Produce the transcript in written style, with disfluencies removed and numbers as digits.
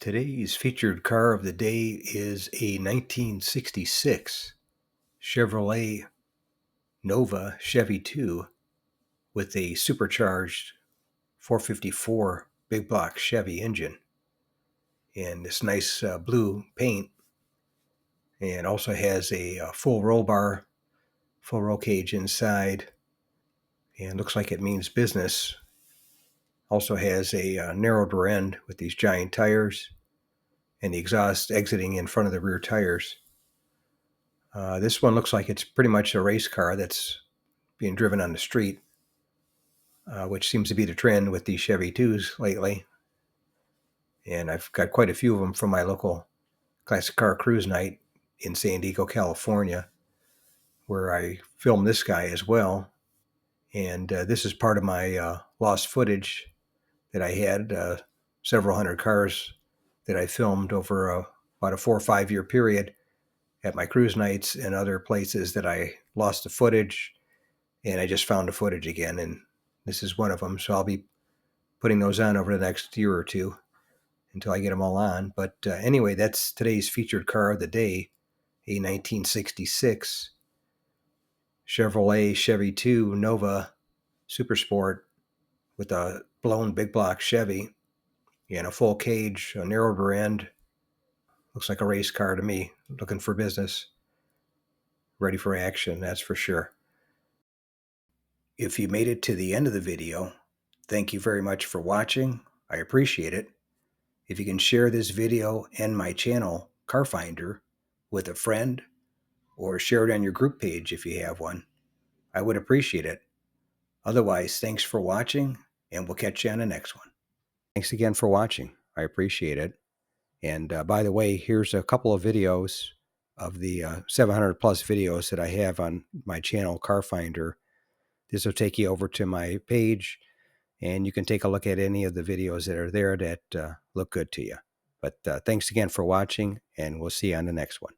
Today's featured car of the day is a 1966 Chevrolet Nova Chevy 2 with a supercharged 454 big block Chevy engine and this nice blue paint, and also has a full roll bar, full roll cage inside, and looks like it means business. Also has a narrowed rear end with these giant tires and the exhaust exiting in front of the rear tires. This one looks like it's pretty much a race car that's being driven on the street, which seems to be the trend with these Chevy 2s lately. And I've got quite a few of them from my local classic car cruise night in San Diego, California, where I filmed this guy as well. And this is part of my lost footage that I had, several hundred cars that I filmed over about a 4 or 5 year period at my cruise nights and other places that I lost the footage, and I just found the footage again, and this is one of them. So I'll be putting those on over the next year or two until I get them all on. But anyway, that's today's featured car of the day, a 1966 Chevrolet Chevy 2 Nova Super Sport with a blown big block Chevy and a full cage, a narrowed rear end. Looks like a race car to me, looking for business. Ready for action, that's for sure. If you made it to the end of the video, thank you very much for watching. I appreciate it. If you can share this video and my channel, Car Finder, with a friend, or share it on your group page if you have one, I would appreciate it. Otherwise, thanks for watching, and we'll catch you on the next one. Thanks again for watching. I appreciate it. And by the way, here's a couple of videos of the 700 plus videos that I have on my channel, Car Finder. This will take you over to my page, and you can take a look at any of the videos that are there that look good to you. But thanks again for watching, and we'll see you on the next one.